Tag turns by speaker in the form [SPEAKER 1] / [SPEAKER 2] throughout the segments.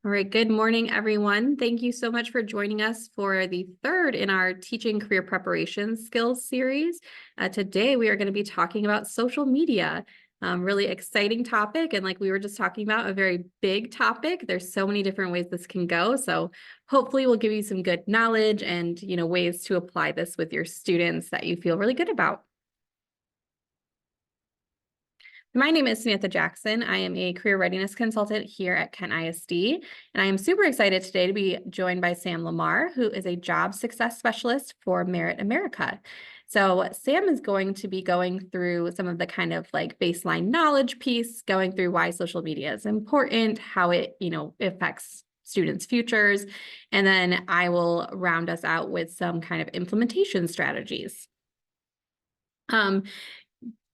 [SPEAKER 1] All right, good morning, everyone. Thank you so much for joining us for the third in our Teaching Career Preparation Skills series. Today, we are going to be talking about social media. Really exciting topic, and like we were just talking about, a very big topic. There's so many different ways this can go, so hopefully we'll give you some good knowledge and ways to apply this with your students that you feel really good about. My name is Samantha Jackson. I am a career readiness consultant here at Kent ISD, and I am super excited today to be joined by Sam Lamar, who is a job success specialist for Merit America. So Sam is going to be going through some of the kind of like baseline knowledge piece, going through why social media is important, how it, affects students' futures, and then I will round us out with some kind of implementation strategies.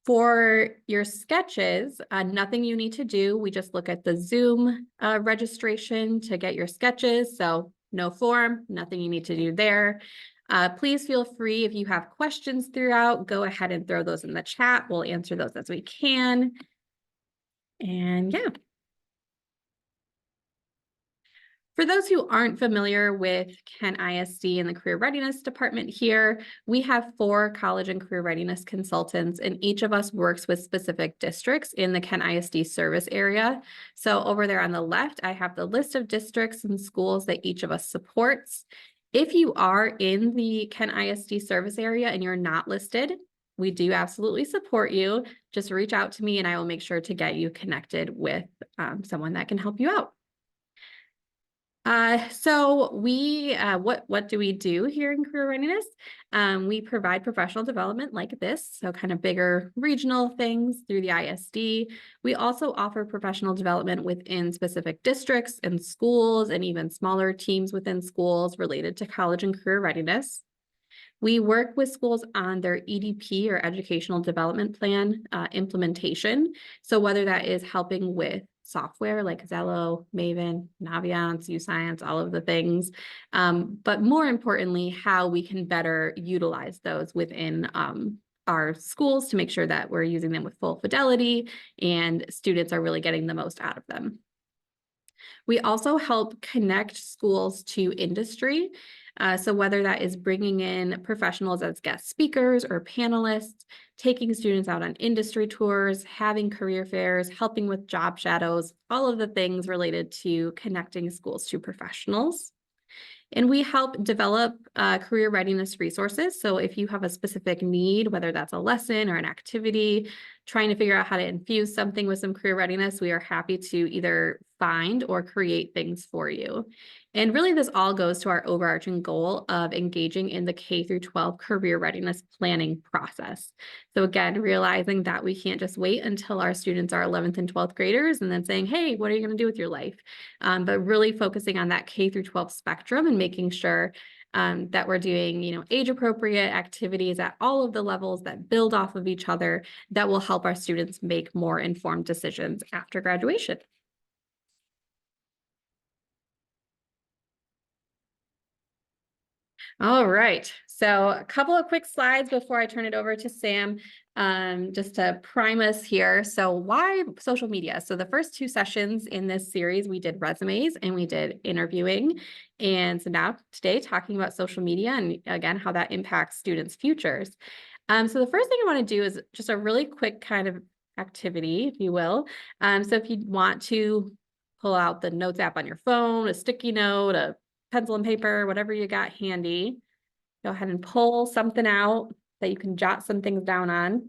[SPEAKER 1] For your sketches, nothing you need to do. We just look at the Zoom registration to get your sketches. So no form, nothing you need to do there. Please feel free if you have questions throughout, go ahead and throw those in the chat. We'll answer those as we can. And yeah. For those who aren't familiar with Kent ISD and the Career Readiness Department here, we have 4 college and career readiness consultants, and each of us works with specific districts in the Kent ISD service area. So over there on the left, I have the list of districts and schools that each of us supports. If you are in the Kent ISD service area and you're not listed, we do absolutely support you. Just reach out to me and I will make sure to get you connected with someone that can help you out. So what do we do here in Career Readiness? We provide professional development like this, so kind of bigger regional things through the ISD. We also offer professional development within specific districts and schools and even smaller teams within schools related to college and career readiness. We work with schools on their EDP or Educational Development Plan implementation. So whether that is helping with software like Xello, Maven, Naviance, UScience, all of the things, but more importantly, how we can better utilize those within our schools to make sure that we're using them with full fidelity and students are really getting the most out of them. We also help connect schools to industry. So whether that is bringing in professionals as guest speakers or panelists, taking students out on industry tours, having career fairs, helping with job shadows, all of the things related to connecting schools to professionals. And we help develop career readiness resources. So if you have a specific need, whether that's a lesson or an activity, trying to figure out how to infuse something with some career readiness, we are happy to either find or create things for you. And really, this all goes to our overarching goal of engaging in the K through 12 career readiness planning process. So again, realizing that we can't just wait until our students are 11th and 12th graders and then saying, hey, what are you going to do with your life? But really focusing on that K through 12 spectrum and making sure that we're doing, age appropriate activities at all of the levels that build off of each other that will help our students make more informed decisions after graduation. All right, so a couple of quick slides before I turn it over to Sam, just to prime us here. So why social media? So the first 2 sessions in this series, we did resumes and we did interviewing. And so now today talking about social media and again, how that impacts students' futures. So the first thing I want to do is just a really quick kind of activity, if you will. So if you want to pull out the notes app on your phone, a sticky note, a pencil and paper, whatever you got handy. Go ahead and pull something out that you can jot some things down on.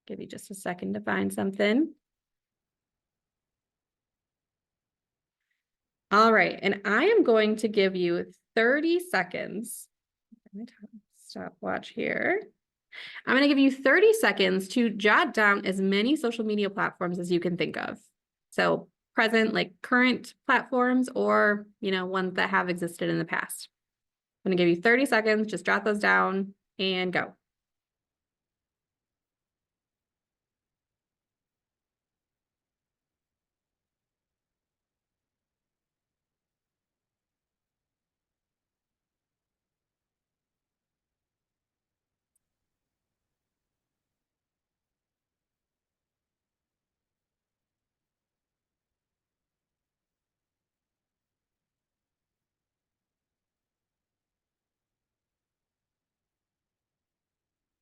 [SPEAKER 1] Give you just a second to find something. All right, and I am going to give you 30 seconds. Stopwatch here. I'm going to give you 30 seconds to jot down as many social media platforms as you can think of. So present, like current platforms or, ones that have existed in the past. I'm going to give you 30 seconds, just jot those down and go.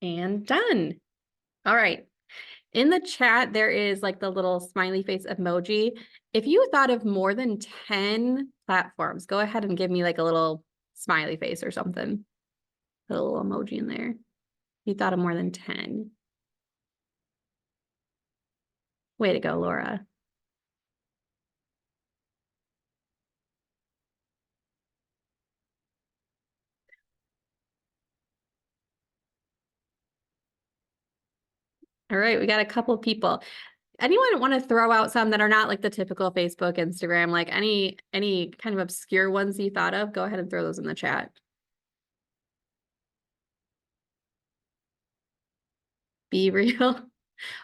[SPEAKER 1] And done. All right. In the chat, there is like the little smiley face emoji. If you thought of more than 10 platforms, go ahead and give me like a little smiley face or something. Put a little emoji in there. You thought of more than 10. Way to go, Laura. All right, we got a couple people. Anyone want to throw out some that are not like the typical Facebook, Instagram, like any kind of obscure ones you thought of? Go ahead and throw those in the chat. Be Real.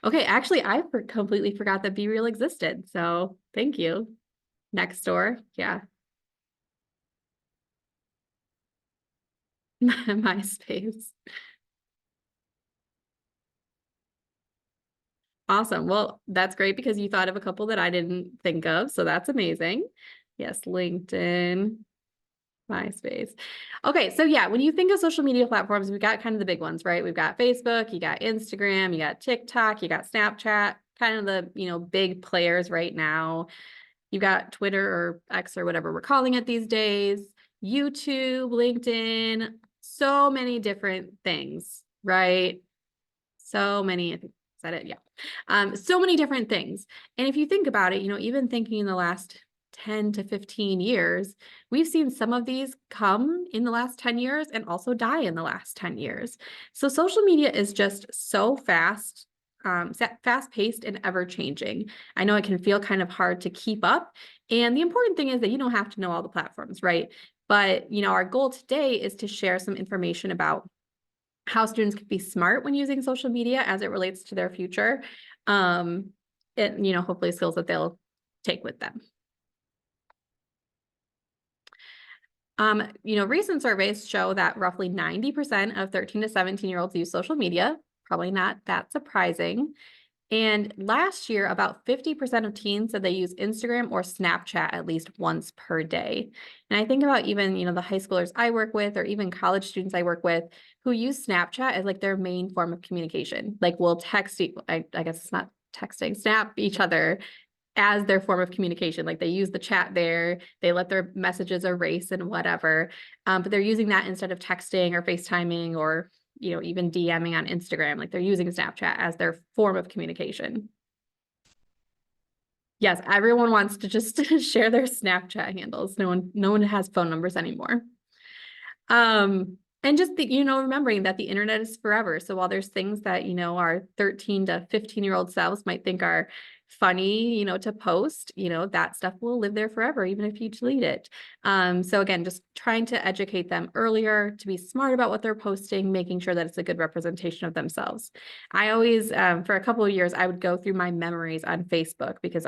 [SPEAKER 1] Okay, actually, I completely forgot that Be Real existed. So thank you. Nextdoor, yeah. MySpace. Awesome. Well, that's great because you thought of a couple that I didn't think of. So that's amazing. Yes, LinkedIn, MySpace. Okay, so yeah, when you think of social media platforms, we've got kind of the big ones, right? We've got Facebook, you got Instagram, you got TikTok, you got Snapchat, kind of the, big players right now. You've got Twitter or X or whatever we're calling it these days, YouTube, LinkedIn, so many different things, right? So many, I think, is that it? Yeah. So many different things. And if you think about it, even thinking in the last 10 to 15 years, we've seen some of these come in the last 10 years and also die in the last 10 years. So social media is just so fast, fast paced and ever changing. I know it can feel kind of hard to keep up. And the important thing is that you don't have to know all the platforms, right? But, our goal today is to share some information about how students can be smart when using social media as it relates to their future. Hopefully skills that they'll take with them. Recent surveys show that roughly 90% of 13 to 17-year-olds use social media. Probably not that surprising. And last year, about 50% of teens said they use Instagram or Snapchat at least once per day. And I think about even, the high schoolers I work with, or even college students I work with who use Snapchat as like their main form of communication. Like we'll text, I guess it's not texting, snap each other as their form of communication. Like they use the chat there, they let their messages erase and whatever. But they're using that instead of texting or FaceTiming or even DMing on Instagram. Like they're using Snapchat as their form of communication. Yes, everyone wants to just share their Snapchat handles. No one has phone numbers anymore. And just remembering that the internet is forever. So while there's things that, our 13 to 15-year-old selves might think are funny, to post, that stuff will live there forever, even if you delete it. So again, just trying to educate them earlier to be smart about what they're posting, making sure that it's a good representation of themselves. I always, for a couple of years, I would go through my memories on Facebook because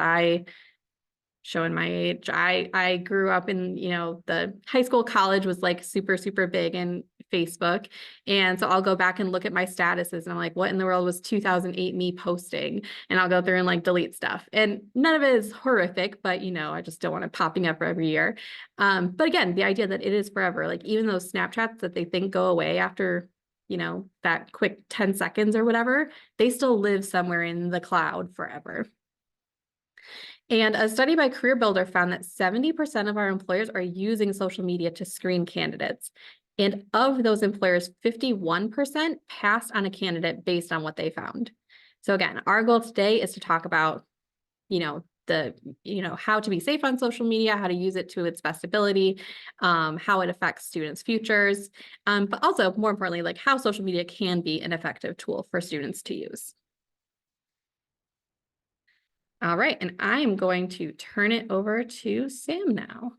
[SPEAKER 1] showing my age. I grew up in, the high school, college was like super, super big in Facebook. And so I'll go back and look at my statuses and I'm like, what in the world was 2008 me posting? And I'll go through and like delete stuff. And none of it is horrific, but I just don't want it popping up every year. But again, the idea that it is forever, like even those Snapchats that they think go away after that quick 10 seconds or whatever, they still live somewhere in the cloud forever. And a study by CareerBuilder found that 70% of our employers are using social media to screen candidates. And of those employers, 51% passed on a candidate based on what they found. So again, our goal today is to talk about, how to be safe on social media, how to use it to its best ability, how it affects students' futures, but also more importantly, like how social media can be an effective tool for students to use. All right, and I'm going to turn it over to Sam now.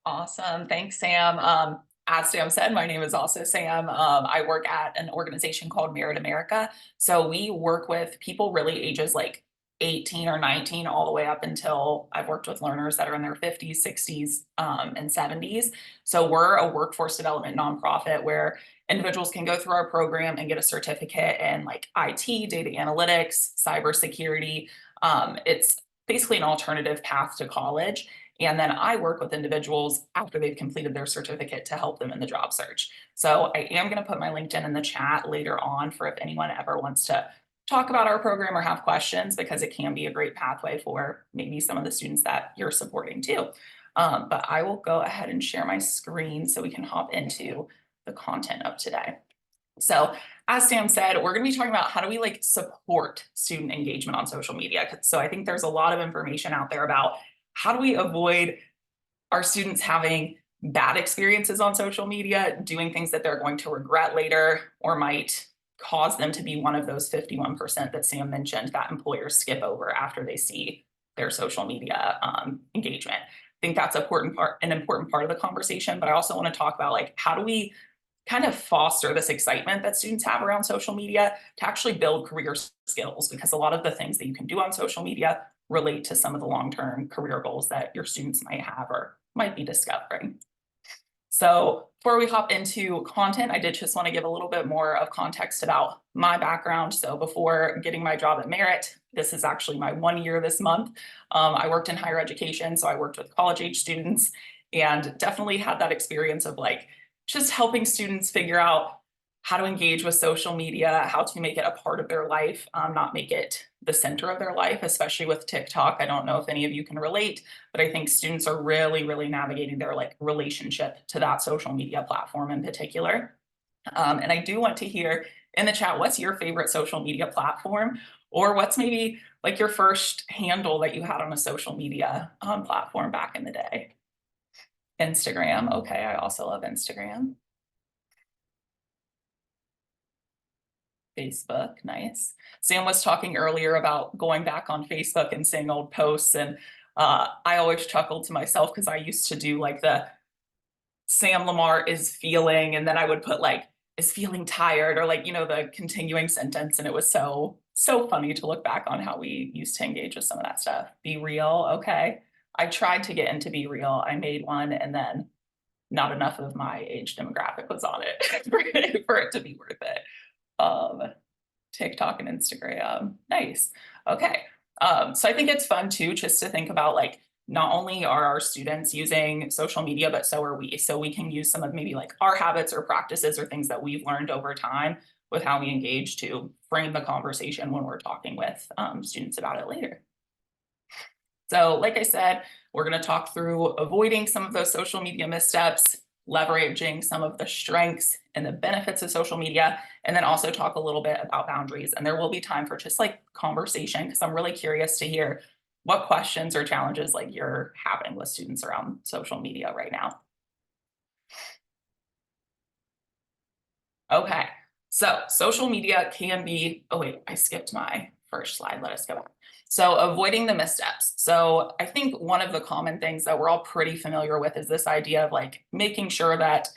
[SPEAKER 2] Awesome. Thanks, Sam. As Sam said, my name is also Sam. I work at an organization called Merit America. So we work with people really ages like 18 or 19 all the way up until I've worked with learners that are in their 50s, 60s, and 70s. So we're a workforce development nonprofit where individuals can go through our program and get a certificate in like IT, data analytics, cybersecurity. It's basically an alternative path to college. And then I work with individuals after they've completed their certificate to help them in the job search. So I am going to put my LinkedIn in the chat later on for if anyone ever wants to talk about our program or have questions, because it can be a great pathway for maybe some of the students that you're supporting too. But I will go ahead and share my screen so we can hop into the content of today. So as Sam said, we're going to be talking about how do we like support student engagement on social media. So I think there's a lot of information out there about how do we avoid our students having bad experiences on social media, doing things that they're going to regret later or might cause them to be one of those 51% that Sam mentioned that employers skip over after they see their social media engagement. I think that's an important part of the conversation, but I also want to talk about like how do we kind of foster this excitement that students have around social media to actually build career skills, because a lot of the things that you can do on social media relate to some of the long-term career goals that your students might have or might be discovering. So before we hop into content, I did just want to give a little bit more of context about my background. So before getting my job at Merit, this is actually my 1 year this month. I worked in higher education, so I worked with college age students and definitely had that experience of like just helping students figure out how to engage with social media, how to make it a part of their life, not make it the center of their life, especially with TikTok. I don't know if any of you can relate, but I think students are really, really navigating their like relationship to that social media platform in particular. And I do want to hear in the chat, what's your favorite social media platform? Or what's maybe like your first handle that you had on a social media platform back in the day? Instagram. Okay, I also love Instagram. Facebook, nice. Sam was talking earlier about going back on Facebook and seeing old posts, and I always chuckled to myself because I used to do like the Sam Lamar is feeling, and then I would put like is feeling tired or like, you know, the continuing sentence, and it was so funny to look back on how we used to engage with some of that stuff. Be Real, okay. I tried to get into Be Real. I made one, and then not enough of my age demographic was on it for it to be worth it. TikTok and Instagram. Nice. Okay. So I think it's fun too, just to think about like, not only are our students using social media, but so are we. So we can use some of maybe like our habits or practices or things that we've learned over time with how we engage to frame the conversation when we're talking with students about it later. So like I said, we're going to talk through avoiding some of those social media missteps, leveraging some of the strengths and the benefits of social media, and then also talk a little bit about boundaries. And there will be time for just like conversation, because I'm really curious to hear what questions or challenges like you're having with students around social media right now. Okay, so social media can be, oh wait, I skipped my first slide. Let us go back. So avoiding the missteps. So I think one of the common things that we're all pretty familiar with is this idea of like making sure that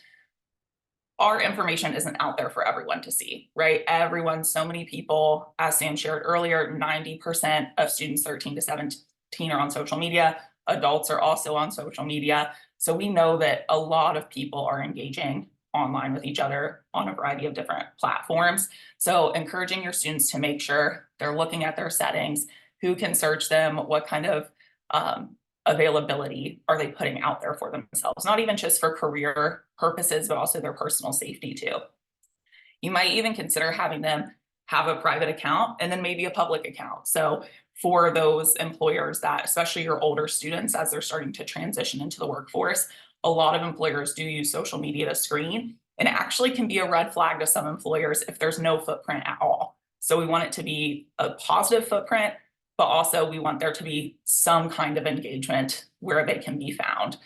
[SPEAKER 2] our information isn't out there for everyone to see, right? Everyone, so many people, as Sam shared earlier, 90% of students 13 to 17 are on social media. Adults are also on social media. So we know that a lot of people are engaging online with each other on a variety of different platforms. So encouraging your students to make sure they're looking at their settings, who can search them, what kind of availability are they putting out there for themselves, not even just for career purposes, but also their personal safety too. You might even consider having them have a private account and then maybe a public account. So for those employers that, especially your older students, as they're starting to transition into the workforce, a lot of employers do use social media to screen, and it actually can be a red flag to some employers if there's no footprint at all. So we want it to be a positive footprint, but also we want there to be some kind of engagement where they can be found.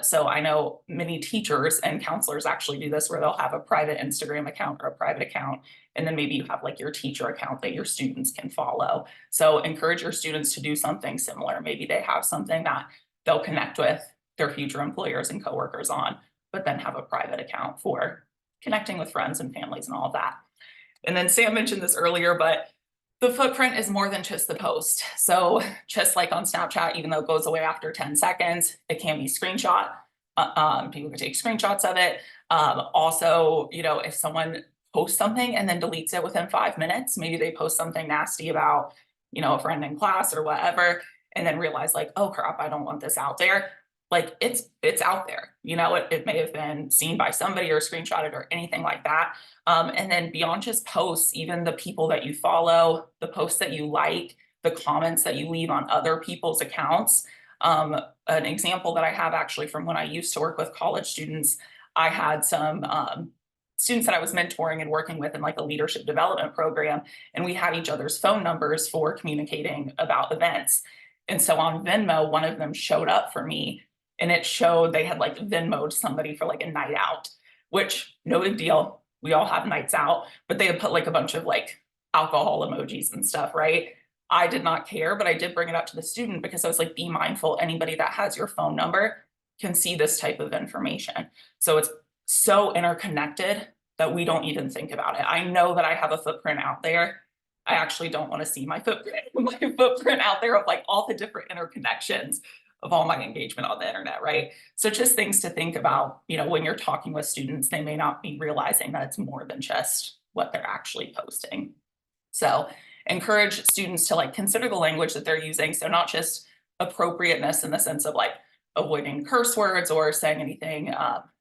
[SPEAKER 2] So I know many teachers and counselors actually do this, where they'll have a private Instagram account or a private account, and then maybe you have like your teacher account that your students can follow. So encourage your students to do something similar. Maybe they have something that they'll connect with their future employers and coworkers on, but then have a private account for connecting with friends and families and all of that. And then Sam mentioned this earlier, but the footprint is more than just the post. So just like on Snapchat, even though it goes away after 10 seconds, it can be screenshot. People can take screenshots of it. Also, you know, if someone posts something and then deletes it within 5 minutes, maybe they post something nasty about, you know, a friend in class or whatever, and then realize like, oh crap, I don't want this out there. Like it's out there, you know, it may have been seen by somebody or screenshotted or anything like that. And then beyond just posts, even the people that you follow, the posts that you like, the comments that you leave on other people's accounts. An example that I have actually from when I used to work with college students, I had some students that I was mentoring and working with in like a leadership development program, and we had each other's phone numbers for communicating about events. And so on Venmo, one of them showed up for me, and it showed they had like Venmoed somebody for like a night out, which no big deal. We all have nights out, but they had put like a bunch of like alcohol emojis and stuff, right? I did not care, but I did bring it up to the student because I was like, be mindful, anybody that has your phone number can see this type of information. So it's so interconnected that we don't even think about it. I know that I have a footprint out there. I actually don't want to see my footprint out there of like all the different interconnections of all my engagement on the internet, right? So just things to think about, you know, when you're talking with students, they may not be realizing that it's more than just what they're actually posting. So encourage students to like consider the language that they're using. So not just appropriateness in the sense of like avoiding curse words or saying anything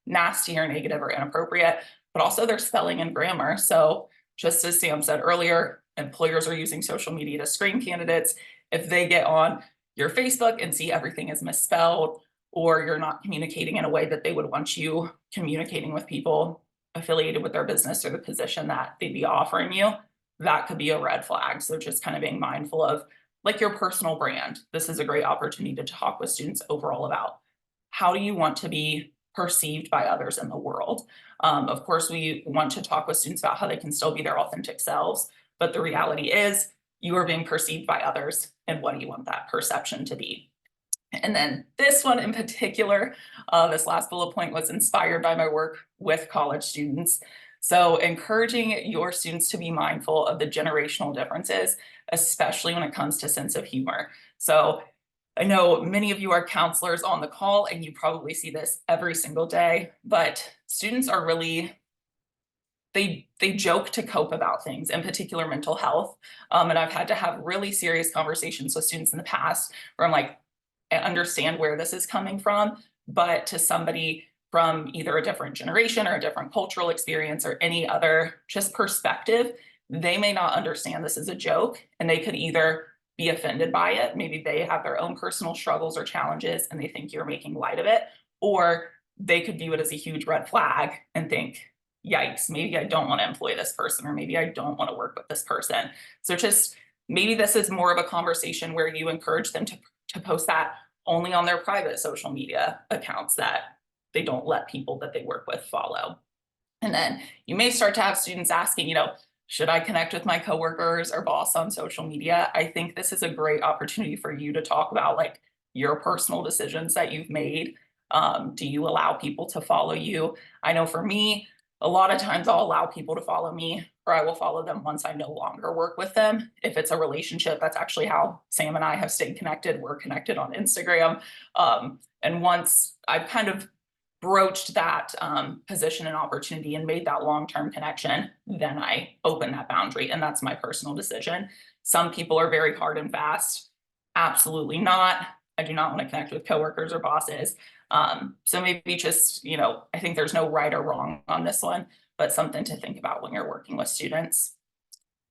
[SPEAKER 2] nasty or negative or inappropriate, but also their spelling and grammar. So just as Sam said earlier, employers are using social media to screen candidates. If they get on your Facebook and see everything is misspelled, or you're not communicating in a way that they would want you communicating with people affiliated with their business or the position that they'd be offering you, that could be a red flag. So just kind of being mindful of like your personal brand. This is a great opportunity to talk with students overall about how do you want to be perceived by others in the world. Of course, we want to talk with students about how they can still be their authentic selves, but the reality is you are being perceived by others, and what do you want that perception to be? And then this one in particular, this last bullet point was inspired by my work with college students. So encouraging your students to be mindful of the generational differences, especially when it comes to sense of humor. So I know many of you are counselors on the call and you probably see this every single day, but students are really, they joke to cope about things, in particular mental health. And I've had to have really serious conversations with students in the past where I'm like, I understand where this is coming from, but to somebody from either a different generation or a different cultural experience or any other just perspective, they may not understand this as a joke, and they could either be offended by it. Maybe they have their own personal struggles or challenges and they think you're making light of it, or they could view it as a huge red flag and think, yikes, maybe I don't want to employ this person, or maybe I don't want to work with this person. So just maybe this is more of a conversation where you encourage them to post that only on their private social media accounts that they don't let people that they work with follow. And then you may start to have students asking, you know, should I connect with my coworkers or boss on social media? I think this is a great opportunity for you to talk about like your personal decisions that you've made. Do you allow people to follow you? I know for me, a lot of times I'll allow people to follow me, or I will follow them once I no longer work with them. If it's a relationship, that's actually how Sam and I have stayed connected. We're connected on Instagram. And once I've kind of broached that position and opportunity and made that long-term connection, then I open that boundary, and that's my personal decision. Some people are very hard and fast. Absolutely not. I do not want to connect with coworkers or bosses. So maybe just, you know, I think there's no right or wrong on this one, but something to think about when you're working with students.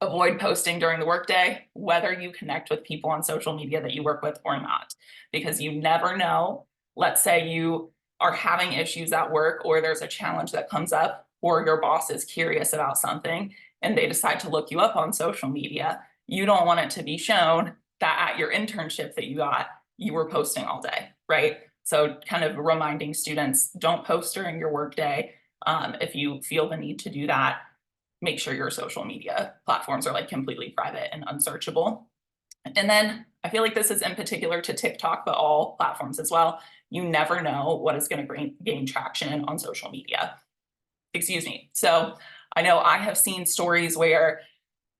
[SPEAKER 2] Avoid posting during the workday, whether you connect with people on social media that you work with or not, because you never know. Let's say you are having issues at work, or there's a challenge that comes up, or your boss is curious about something and they decide to look you up on social media. You don't want it to be shown that at your internship that you got, you were posting all day, right? So kind of reminding students, don't post during your workday. If you feel the need to do that, make sure your social media platforms are like completely private and unsearchable. And then I feel like this is in particular to TikTok, but all platforms as well. You never know what is going to gain traction on social media. Excuse me. So I know I have seen stories where,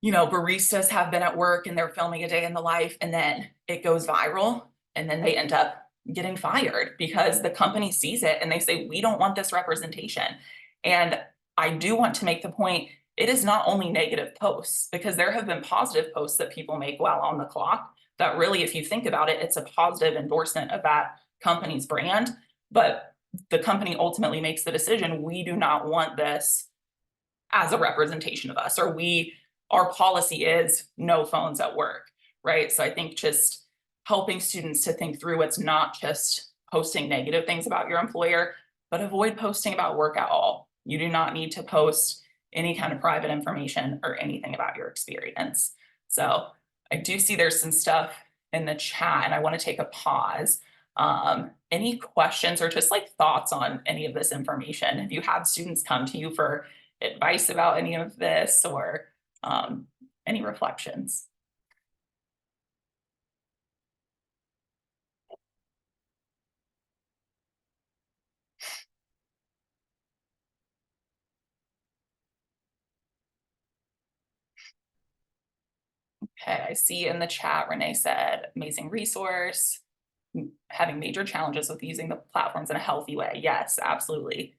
[SPEAKER 2] you know, baristas have been at work and they're filming a day in the life, and then it goes viral, and then they end up getting fired because the company sees it and they say, we don't want this representation. And I do want to make the point, it is not only negative posts, because there have been positive posts that people make while on the clock that really, if you think about it, it's a positive endorsement of that company's brand. But the company ultimately makes the decision, we do not want this as a representation of us, or our policy is no phones at work, right? So I think just helping students to think through, it's not just posting negative things about your employer, but avoid posting about work at all. You do not need to post any kind of private information or anything about your experience. So I do see there's some stuff in the chat, and I want to take a pause. Any questions or just like thoughts on any of this information? If you have students come to you for advice about any of this, or any reflections? Okay, I see in the chat, Renee said, amazing resource, having major challenges with using the platforms in a healthy way. Yes, absolutely.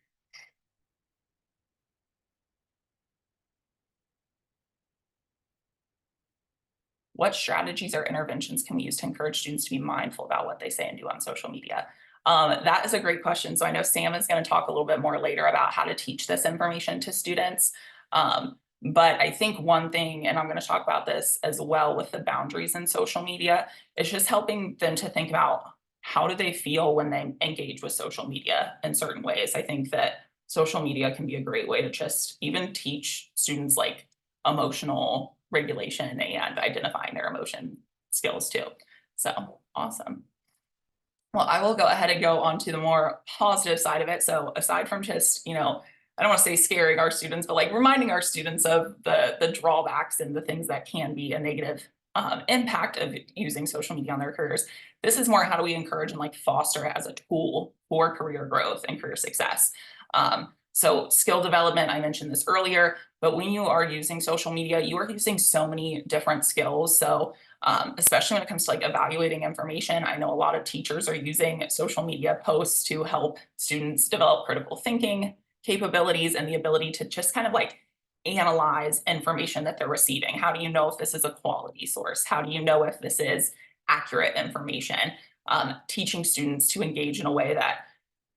[SPEAKER 2] What strategies or interventions can we use to encourage students to be mindful about what they say and do on social media? That is a great question. So I know Sam is going to talk a little bit more later about how to teach this information to students. But I think one thing, and I'm going to talk about this as well with the boundaries in social media, is just helping them to think about how do they feel when they engage with social media in certain ways. I think that social media can be a great way to just even teach students like emotional regulation and identifying their emotion skills too. So awesome. Well, I will go ahead and go on to the more positive side of it. So aside from just, I don't want to say scaring our students, but like reminding our students of the drawbacks and the things that can be a negative impact of using social media on their careers. This is more how do we encourage and like foster it as a tool for career growth and career success. So skill development, I mentioned this earlier, but when you are using social media, you are using so many different skills. So especially when it comes to like evaluating information, I know a lot of teachers are using social media posts to help students develop critical thinking capabilities and the ability to just kind of like analyze information that they're receiving. How do you know if this is a quality source? How do you know if this is accurate information? Teaching students to engage in a way that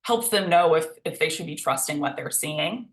[SPEAKER 2] helps them know if they should be trusting what they're seeing.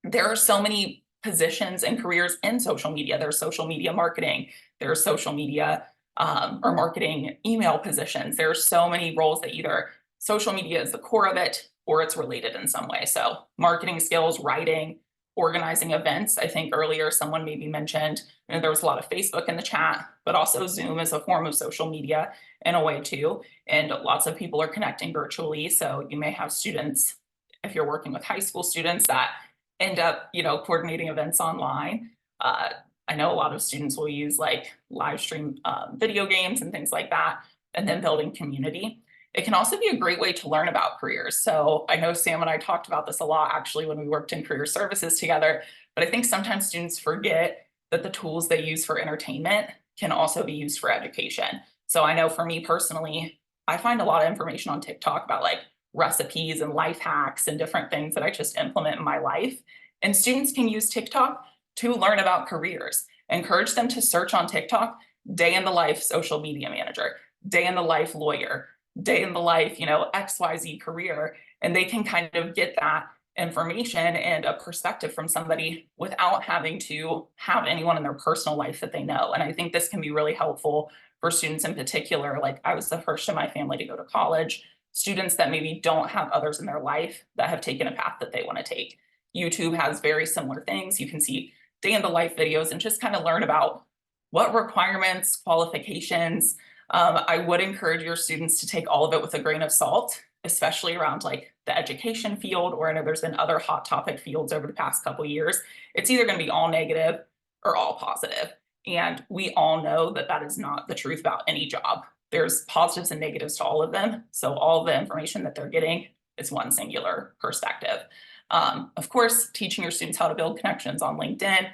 [SPEAKER 2] There are so many positions and careers in social media. There's social media marketing, there's social media or marketing email positions. There's so many roles that either social media is the core of it or it's related in some way. So marketing skills, writing, organizing events. I think earlier someone maybe mentioned, there was a lot of Facebook in the chat, but also Zoom is a form of social media in a way too. And lots of people are connecting virtually. So you may have students, if you're working with high school students, that end up, coordinating events online. I know a lot of students will use like live stream video games and things like that, and then building community. It can also be a great way to learn about careers. So I know Sam and I talked about this a lot actually when we worked in career services together, but I think sometimes students forget that the tools they use for entertainment can also be used for education. So I know for me personally, I find a lot of information on TikTok about like recipes and life hacks and different things that I just implement in my life. And students can use TikTok to learn about careers. Encourage them to search on TikTok, day in the life social media manager, day in the life lawyer, day in the life, XYZ career. And they can kind of get that information and a perspective from somebody without having to have anyone in their personal life that they know. And I think this can be really helpful for students in particular. Like I was the first in my family to go to college. Students that maybe don't have others in their life that have taken a path that they want to take. YouTube has very similar things. You can see day in the life videos and just kind of learn about what requirements, qualifications. I would encourage your students to take all of it with a grain of salt, especially around like the education field, or I know there's been other hot topic fields over the past couple of years. It's either going to be all negative or all positive. And we all know that that is not the truth about any job. There's positives and negatives to all of them. So all the information that they're getting is one singular perspective. Of course, teaching your students how to build connections on LinkedIn.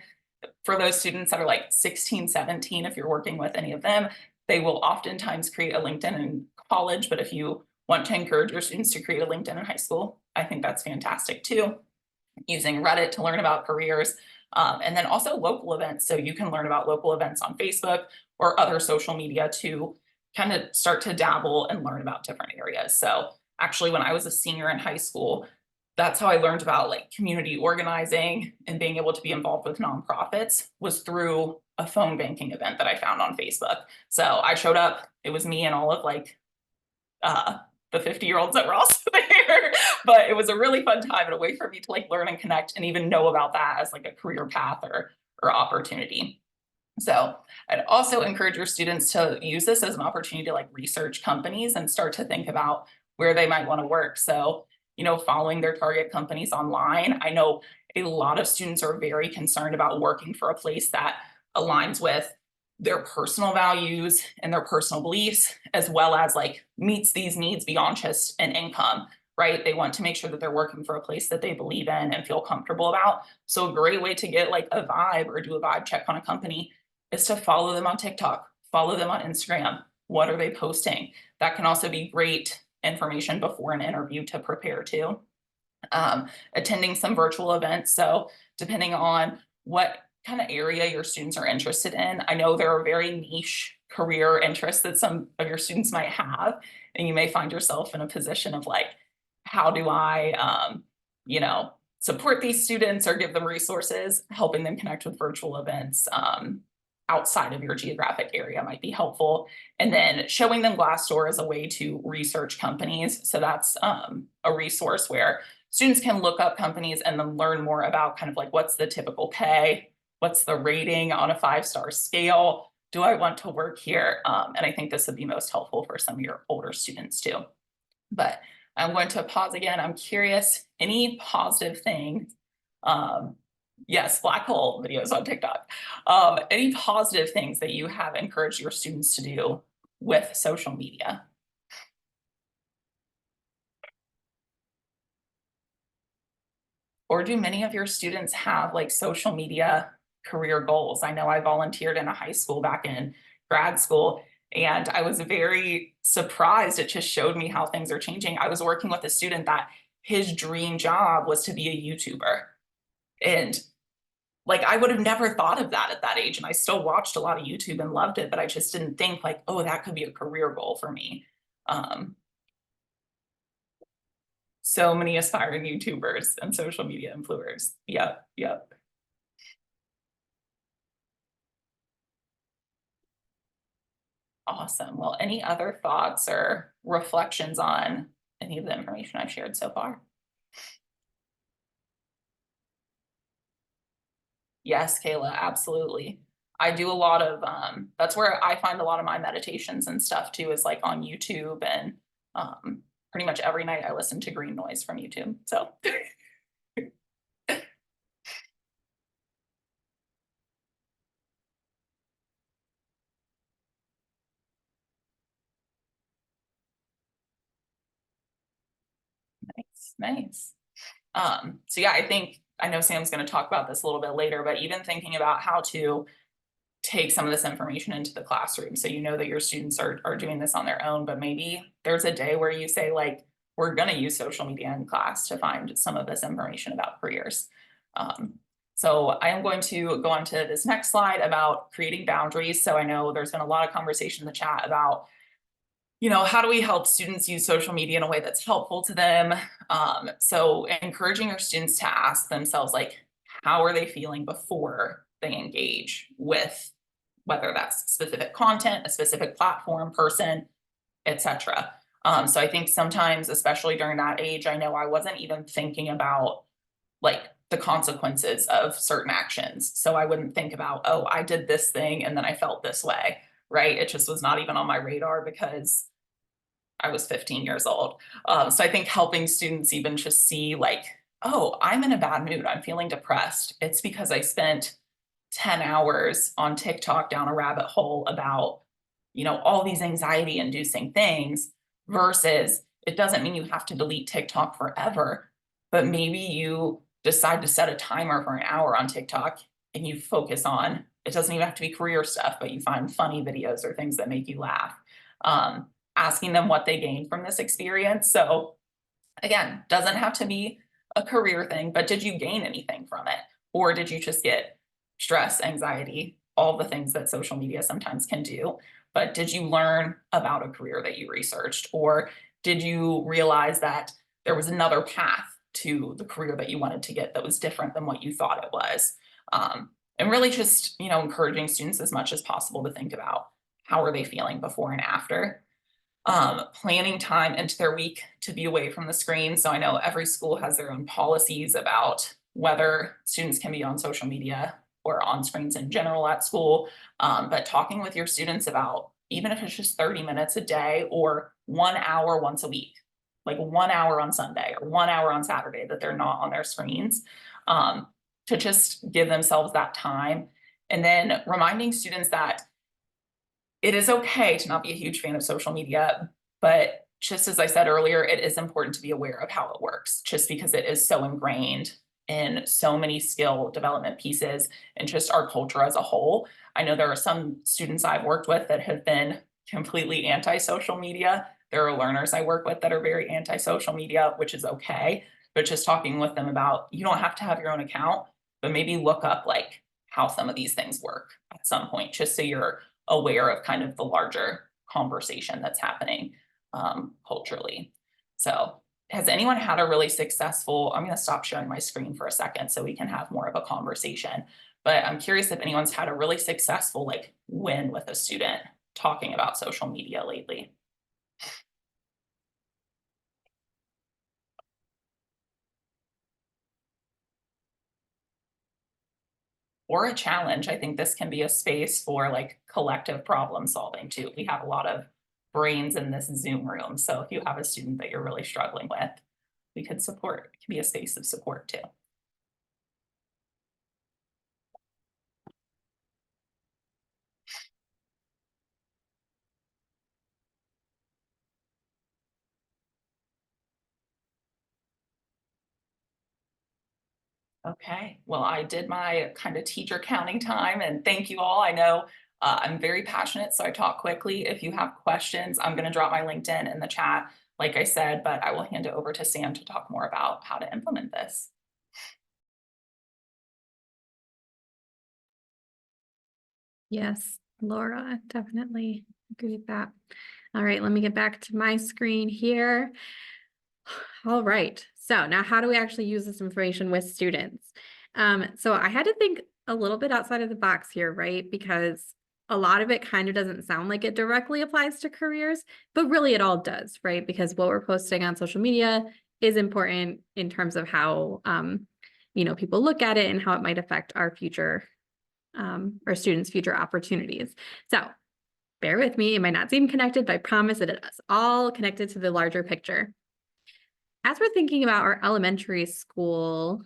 [SPEAKER 2] For those students that are like 16, 17, if you're working with any of them, they will oftentimes create a LinkedIn in college. But if you want to encourage your students to create a LinkedIn in high school, I think that's fantastic too. Using Reddit to learn about careers. And then also local events. So you can learn about local events on Facebook or other social media to kind of start to dabble and learn about different areas. So actually, when I was a senior in high school, that's how I learned about like community organizing and being able to be involved with nonprofits was through a phone banking event that I found on Facebook. So I showed up, it was me and all of like uh the 50-year-olds that were also there. But it was a really fun time and a way for me to like learn and connect and even know about that as like a career path or opportunity. So I'd also encourage your students to use this as an opportunity to like research companies and start to think about where they might want to work. So, following their target companies online. I know a lot of students are very concerned about working for a place that aligns with their personal values and their personal beliefs, as well as like meets these needs beyond just an income, right? They want to make sure that they're working for a place that they believe in and feel comfortable about. So a great way to get like a vibe or do a vibe check on a company is to follow them on TikTok, follow them on Instagram. What are they posting? That can also be great information before an interview to prepare to. Attending some virtual events. So depending on what kind of area your students are interested in, I know there are very niche career interests that some of your students might have, and you may find yourself in a position of like, how do I, support these students or give them resources? Helping them connect with virtual events outside of your geographic area might be helpful. And then showing them Glassdoor as a way to research companies. So that's a resource where students can look up companies and then learn more about kind of like what's the typical pay, what's the rating on a 5-star scale, do I want to work here? And I think this would be most helpful for some of your older students too. But I'm going to pause again. I'm curious, any positive things? Yes, black hole videos on TikTok. Any positive things that you have encouraged your students to do with social media? Or do many of your students have like social media career goals? I know I volunteered in a high school back in grad school, and I was very surprised. It just showed me how things are changing. I was working with a student that his dream job was to be a YouTuber. And like I would have never thought of that at that age. And I still watched a lot of YouTube and loved it, but I just didn't think like, oh, that could be a career goal for me. Um, so many aspiring YouTubers and social media influencers. Yep, yep. Awesome. Well, any other thoughts or reflections on any of the information I've shared so far? Yes, Kayla, absolutely. I do a lot of that's where I find a lot of my meditations and stuff too, is like on YouTube, and pretty much every night I listen to green noise from YouTube. So nice, nice. So yeah, I know Sam's going to talk about this a little bit later, but even thinking about how to take some of this information into the classroom. So that your students are doing this on their own, but maybe there's a day where you say like, we're going to use social media in class to find some of this information about careers. So I am going to go on to this next slide about creating boundaries. So I know there's been a lot of conversation in the chat about, how do we help students use social media in a way that's helpful to them? So encouraging your students to ask themselves, like, how are they feeling before they engage with whether that's specific content, a specific platform, person, etc. So I think sometimes, especially during that age, I know I wasn't even thinking about like the consequences of certain actions. So I wouldn't think about, oh, I did this thing and then I felt this way, right? It just was not even on my radar because I was 15 years old. So I think helping students even just see like, oh, I'm in a bad mood. I'm feeling depressed. It's because I spent 10 hours on TikTok down a rabbit hole about, all these anxiety inducing things, versus it doesn't mean you have to delete TikTok forever, but maybe you decide to set a timer for an hour on TikTok and you focus on, it doesn't even have to be career stuff, but you find funny videos or things that make you laugh. Asking them what they gained from this experience. So again, doesn't have to be a career thing, but did you gain anything from it? Or did you just get stress, anxiety, all the things that social media sometimes can do? But did you learn about a career that you researched? Or did you realize that there was another path to the career that you wanted to get that was different than what you thought it was? And really just, encouraging students as much as possible to think about how are they feeling before and after. Planning time into their week to be away from the screen. So I know every school has their own policies about whether students can be on social media or on screens in general at school. But talking with your students about, even if it's just 30 minutes a day or 1 hour once a week, like 1 hour on Sunday or 1 hour on Saturday that they're not on their screens, um, to just give themselves that time. And then reminding students that it is okay to not be a huge fan of social media, but just as I said earlier, it is important to be aware of how it works, just because it is so ingrained in so many skill development pieces and just our culture as a whole. I know there are some students I've worked with that have been completely anti-social media. There are learners I work with that are very anti-social media, which is okay. But just talking with them about, you don't have to have your own account, but maybe look up like how some of these things work at some point, just so you're aware of kind of the larger conversation that's happening culturally. So has anyone had a really successful, I'm going to stop sharing my screen for a second so we can have more of a conversation, but I'm curious if anyone's had a really successful like win with a student talking about social media lately. Or a challenge. I think this can be a space for like collective problem solving too. We have a lot of brains in this Zoom room. So if you have a student that you're really struggling with, we could support, it can be a space of support too. Okay, well, I did my kind of teacher counting time and thank you all. I know I'm very passionate, so I talk quickly. If you have questions, I'm going to drop my LinkedIn in the chat, like I said, but I will hand it over to Sam to talk more about how to implement this.
[SPEAKER 1] Yes, Laura, definitely agree with that. All right, let me get back to my screen here. All right, so now how do we actually use this information with students? So I had to think a little bit outside of the box here, right? Because a lot of it kind of doesn't sound like it directly applies to careers, but really it all does, right? Because what we're posting on social media is important in terms of how, people look at it and how it might affect our future, our students' future opportunities. So bear with me, it might not seem connected, but I promise it is all connected to the larger picture. As we're thinking about our elementary school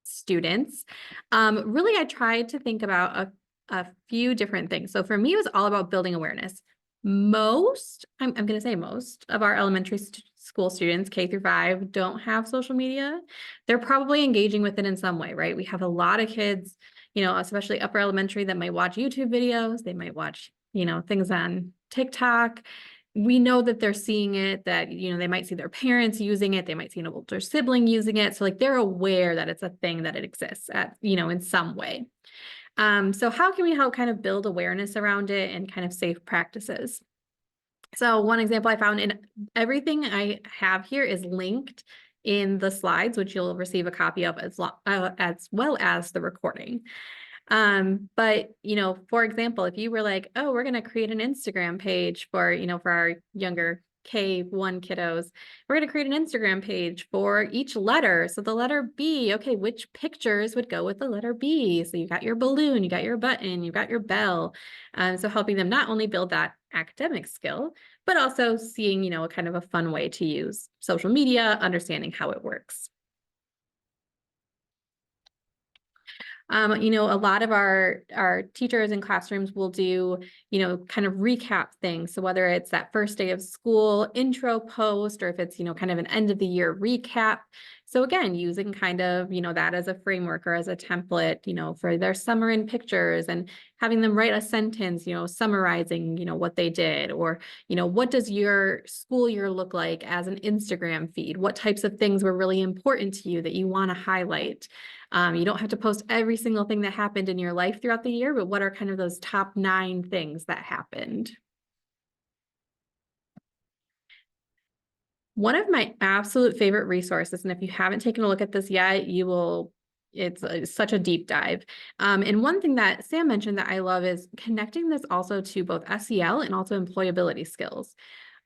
[SPEAKER 1] students, really I tried to think about a few different things. So for me, it was all about building awareness. I'm going to say most of our elementary school students, K through 5, don't have social media. They're probably engaging with it in some way, right? We have a lot of kids, especially upper elementary, that might watch YouTube videos. They might watch, things on TikTok. We know that they're seeing it, that, they might see their parents using it. They might see an older sibling using it. So like they're aware that it's a thing, that it exists at, in some way. So how can we help kind of build awareness around it and kind of safe practices? So one example I found, in everything I have here is linked in the slides, which you'll receive a copy of as well as the recording. But, for example, if you were like, oh, we're going to create an Instagram page for, for our younger K1 kiddos, we're going to create an Instagram page for each letter. So the letter B, okay, which pictures would go with the letter B? So you got your balloon, you got your button, you got your bell. So helping them not only build that academic skill, but also seeing, a kind of a fun way to use social media, understanding how it works. A lot of our teachers in classrooms will do, kind of recap things. So whether it's that first day of school intro post, or if it's, kind of an end of the year recap. So again, using kind of, that as a framework or as a template, for their summer in pictures, and having them write a sentence, summarizing, what they did, or, what does your school year look like as an Instagram feed? What types of things were really important to you that you want to highlight? You don't have to post every single thing that happened in your life throughout the year, but what are kind of those top 9 things that happened? One of my absolute favorite resources, and if you haven't taken a look at this yet, you will, it's such a deep dive. And one thing that Sam mentioned that I love is connecting this also to both SEL and also employability skills.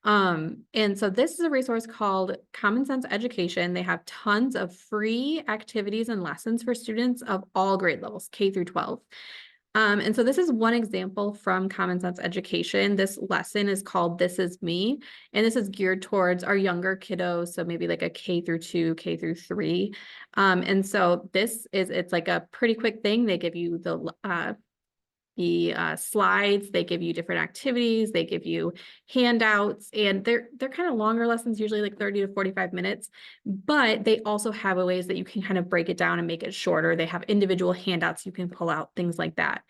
[SPEAKER 1] And so this is a resource called Common Sense Education. They have tons of free activities and lessons for students of all grade levels, K through 12. And so this is one example from Common Sense Education. This lesson is called This Is Me, and this is geared towards our younger kiddos, so maybe like a K through 2, K through 3. And so it's like a pretty quick thing. They give you the slides, they give you different activities, they give you handouts, and they're kind of longer lessons, usually like 30 to 45 minutes, but they also have ways that you can kind of break it down and make it shorter. They have individual handouts you can pull out, things like that.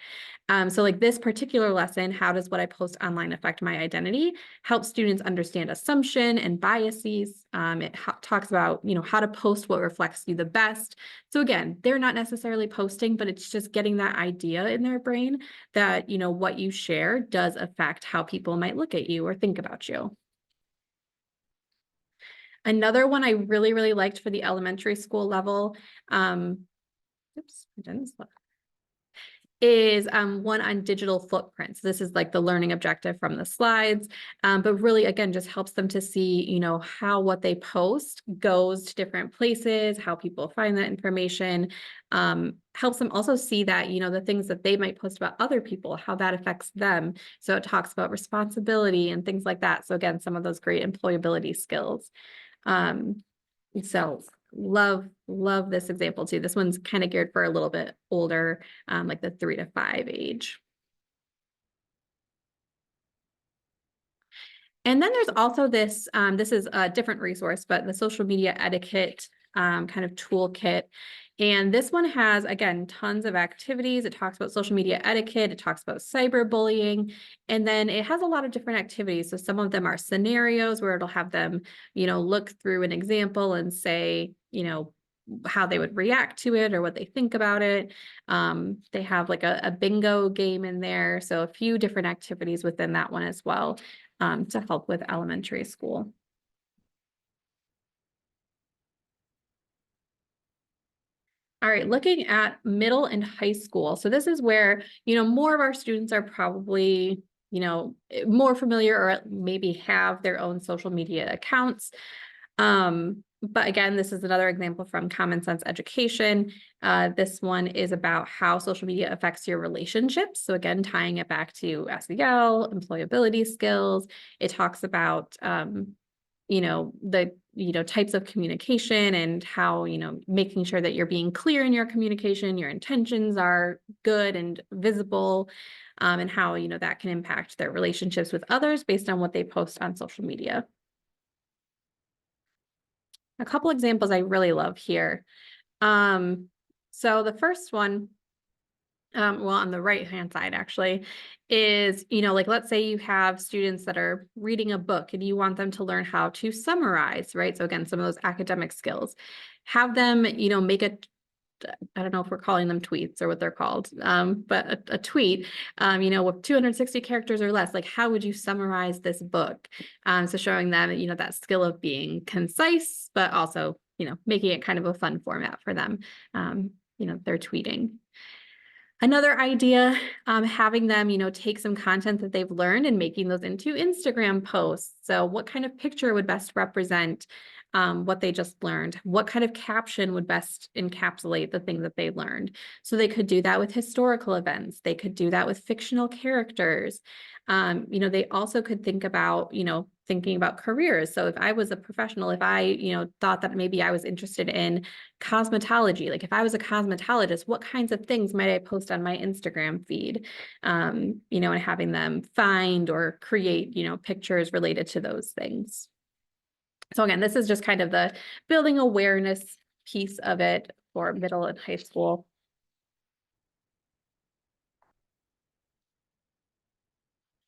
[SPEAKER 1] So like this particular lesson, how does what I post online affect my identity, helps students understand assumption and biases. It talks about, how to post what reflects you the best. So again, they're not necessarily posting, but it's just getting that idea in their brain that, what you share does affect how people might look at you or think about you. Another one I really, really liked for the elementary school level, oops, I didn't slip, is one on digital footprints. This is like the learning objective from the slides, but really, again, just helps them to see, how what they post goes to different places, how people find that information, helps them also see that, the things that they might post about other people, how that affects them. So it talks about responsibility and things like that. So again, some of those great employability skills. So love this example too. This one's kind of geared for a little bit older, like the 3 to 5 age. And then there's also this, this is a different resource, but the social media etiquette kind of toolkit. And this one has, again, tons of activities. It talks about social media etiquette. It talks about cyberbullying. And then it has a lot of different activities. So some of them are scenarios where it'll have them, look through an example and say, how they would react to it or what they think about it. They have like a bingo game in there. So a few different activities within that one as well, to help with elementary school. All right, looking at middle and high school. So this is where, more of our students are probably, more familiar or maybe have their own social media accounts. But again, this is another example from Common Sense Education. This one is about how social media affects your relationships. So again, tying it back to SEL, employability skills. It talks about, the types of communication and how, making sure that you're being clear in your communication, your intentions are good and visible, and how, that can impact their relationships with others based on what they post on social media. A couple examples I really love here. So the first one, well, on the right-hand side, actually, is, like, let's say you have students that are reading a book and you want them to learn how to summarize, right? So again, some of those academic skills. Have them, make I don't know if we're calling them tweets or what they're called, but a tweet, with 260 characters or less, like how would you summarize this book? So showing them, that skill of being concise, but also, making it kind of a fun format for them. They're tweeting. Another idea, having them, take some content that they've learned and making those into Instagram posts. So what kind of picture would best represent what they just learned? What kind of caption would best encapsulate the thing that they learned? So they could do that with historical events. They could do that with fictional characters. They also could think about, thinking about careers. So if I was a professional, if I, thought that maybe I was interested in cosmetology, like if I was a cosmetologist, what kinds of things might I post on my Instagram feed? And having them find or create, pictures related to those things. So again, this is just kind of the building awareness piece of it for middle and high school.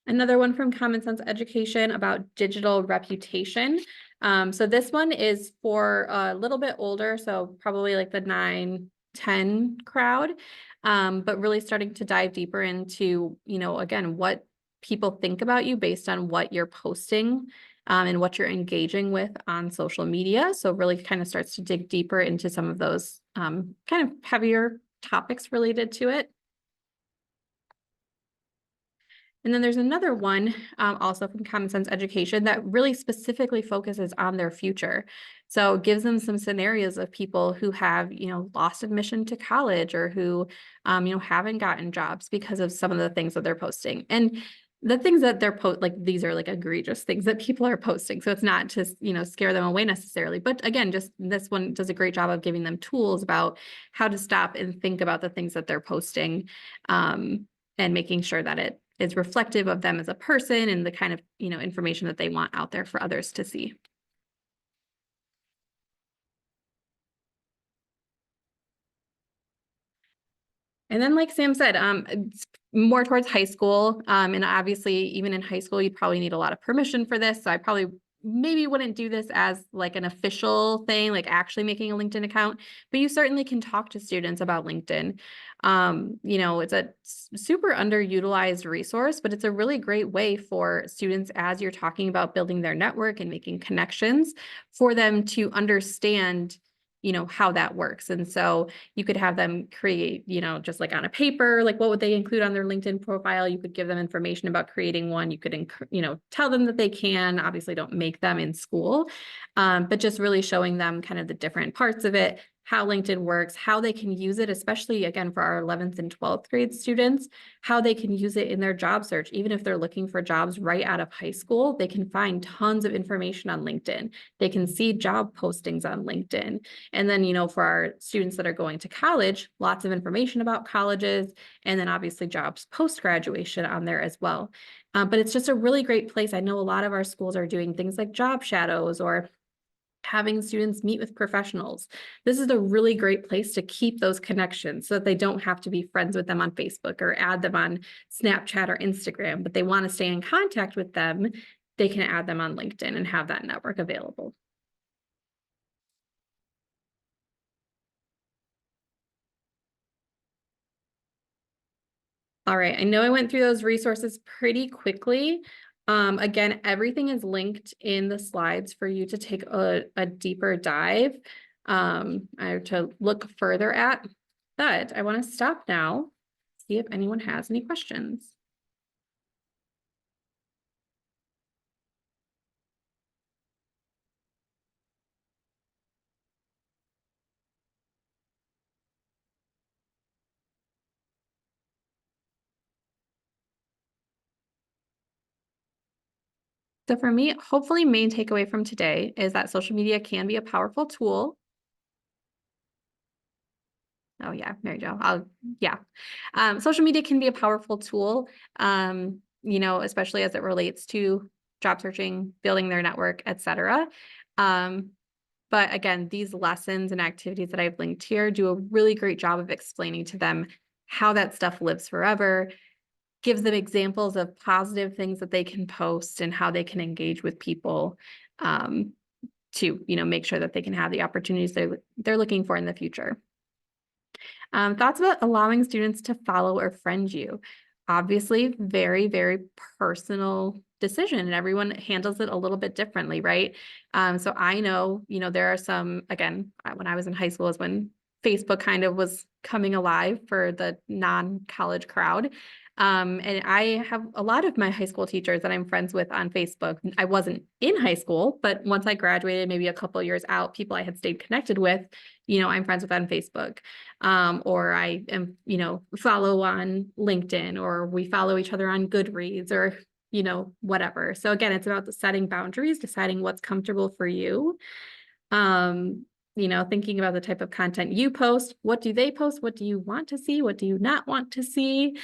[SPEAKER 1] Another one from Common Sense Education about digital reputation. So this one is for a little bit older, so probably like the 9-10 crowd, but really starting to dive deeper into, again, what people think about you based on what you're posting and what you're engaging with on social media. So really kind of starts to dig deeper into some of those kind of heavier topics related to it. And then there's another one also from Common Sense Education that really specifically focuses on their future. So it gives them some scenarios of people who have, lost admission to college or who, haven't gotten jobs because of some of the things that they're posting. And the things that they're these are like egregious things that people are posting. So it's not to, scare them away necessarily. But again, just this one does a great job of giving them tools about how to stop and think about the things that they're posting and making sure that it is reflective of them as a person and the kind of, information that they want out there for others to see. And then, like Sam said, it's more towards high school. And obviously, even in high school, you probably need a lot of permission for this. So I probably maybe wouldn't do this as like an official thing, like actually making a LinkedIn account, but you certainly can talk to students about LinkedIn. It's a super underutilized resource, but it's a really great way for students as you're talking about building their network and making connections for them to understand how that works. And so you could have them create, just like on a paper, like what would they include on their LinkedIn profile? You could give them information about creating one. You could, tell them that they can. Obviously, don't make them in school, but just really showing them kind of the different parts of it, how LinkedIn works, how they can use it, especially again for our 11th and 12th grade students, how they can use it in their job search. Even if they're looking for jobs right out of high school, they can find tons of information on LinkedIn. They can see job postings on LinkedIn. And then, for our students that are going to college, lots of information about colleges, and then obviously jobs post-graduation on there as well. But it's just a really great place. I know a lot of our schools are doing things like job shadows or having students meet with professionals. This is a really great place to keep those connections so that they don't have to be friends with them on Facebook or add them on Snapchat or Instagram, but they want to stay in contact with them. They can add them on LinkedIn and have that network available. All right, I know I went through those resources pretty quickly. Again, everything is linked in the slides for you to take a deeper dive to look further at, but I want to stop now, see if anyone has any questions. So for me, hopefully main takeaway from today is that social media can be a powerful tool. Oh yeah, Mary Jo. Social media can be a powerful tool, especially as it relates to job searching, building their network, etc. But again, these lessons and activities that I've linked here do a really great job of explaining to them how that stuff lives forever, gives them examples of positive things that they can post and how they can engage with people to, make sure that they can have the opportunities they're looking for in the future. Thoughts about allowing students to follow or friend you. Obviously, very, very personal decision, and everyone handles it a little bit differently, right? So I know, there are some, again, when I was in high school is when Facebook kind of was coming alive for the non-college crowd. And I have a lot of my high school teachers that I'm friends with on Facebook. I wasn't in high school, but once I graduated, maybe a couple years out, people I had stayed connected with, I'm friends with on Facebook. Or I am, follow on LinkedIn, or we follow each other on Goodreads, or, whatever. So again, it's about the setting boundaries, deciding what's comfortable for you. Thinking about the type of content you post. What do they post? What do you want to see? What do you not want to see?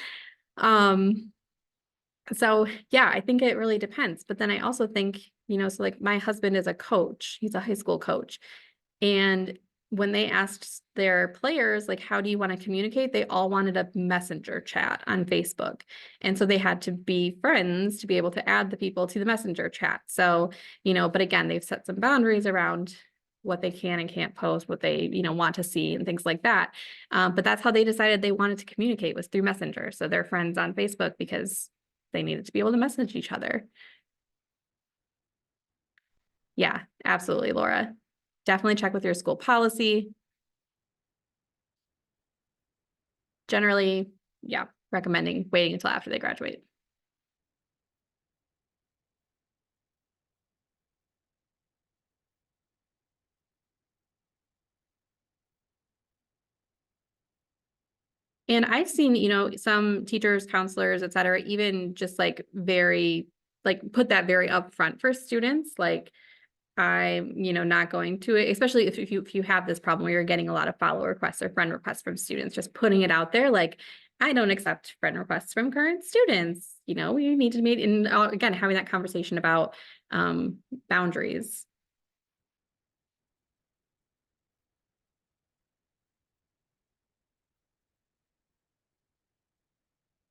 [SPEAKER 1] So yeah, I think it really depends. But then I also think, so like my husband is a coach, he's a high school coach. And, when they asked their players, like, how do you want to communicate? They all wanted a messenger chat on Facebook. And so they had to be friends to be able to add the people to the messenger chat. So, but again, they've set some boundaries around what they can and can't post, what they, want to see and things like that. But that's how they decided they wanted to communicate, was through Messenger. So they're friends on Facebook because they needed to be able to message each other. Yeah, absolutely, Laura. Definitely check with your school policy. Generally, yeah, recommending waiting until after they graduate. And I've seen, some teachers, counselors, et cetera, even just like put that very upfront for students. Like, I'm, not going to it, especially if you have this problem where you're getting a lot of follow requests or friend requests from students, just putting it out there, like, I don't accept friend requests from current students. We need to meet, and again, having that conversation about boundaries.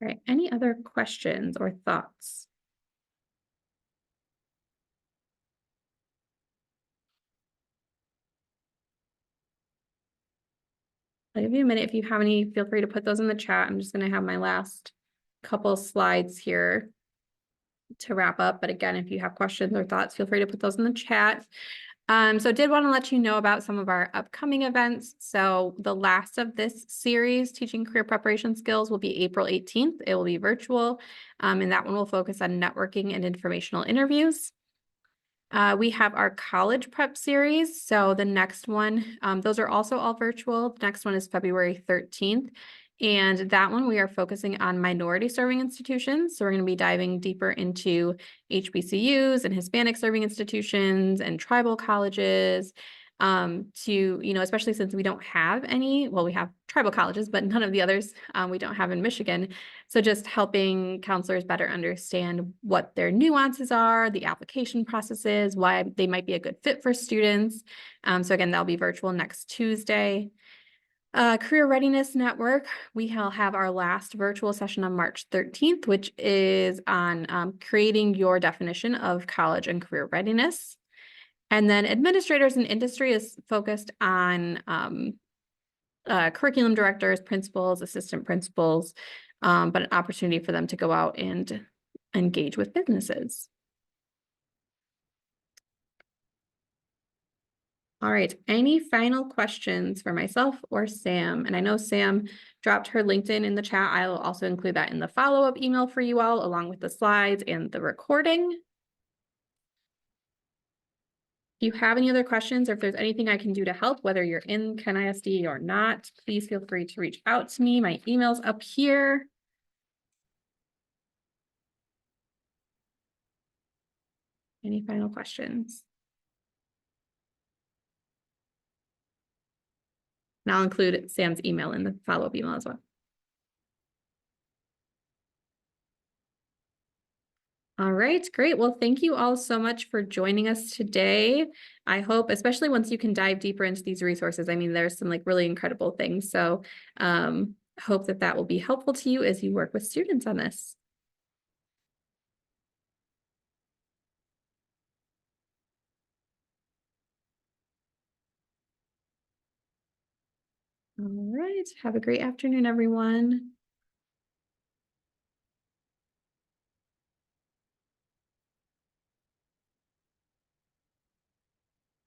[SPEAKER 1] All right, any other questions or thoughts? I'll give you a minute. If you have any, feel free to put those in the chat. I'm just going to have my last couple slides here to wrap up. But again, if you have questions or thoughts, feel free to put those in the chat. So did want to let you know about some of our upcoming events. So the last of this series, Teaching Career Preparation Skills, will be April 18th. It will be virtual, and that one will focus on networking and informational interviews. We have our college prep series. So the next one, those are also all virtual. The next one is February 13th. And that one we are focusing on minority serving institutions. So we're going to be diving deeper into HBCUs and Hispanic serving institutions and tribal colleges, especially since we don't have any, well, we have tribal colleges, but none of the others we don't have in Michigan. So just helping counselors better understand what their nuances are, the application processes, why they might be a good fit for students. So again, that'll be virtual next Tuesday. Career Readiness Network, we'll have our last virtual session on March 13th, which is on creating your definition of college and career readiness. And then administrators in industry is focused on curriculum directors, principals, assistant principals, but an opportunity for them to go out and engage with businesses. All right, any final questions for myself or Sam? And I know Sam dropped her LinkedIn in the chat. I will also include that in the follow-up email for you all, along with the slides and the recording. If you have any other questions, or if there's anything I can do to help, whether you're in Kent ISD or not, please feel free to reach out to me. My email's up here. Any final questions? And I'll include Sam's email in the follow-up email as well. All right, great. Well, thank you all so much for joining us today. I hope, especially once you can dive deeper into these resources, I mean, there's some like really incredible things. So hope that will be helpful to you as you work with students on this. All right, have a great afternoon, everyone.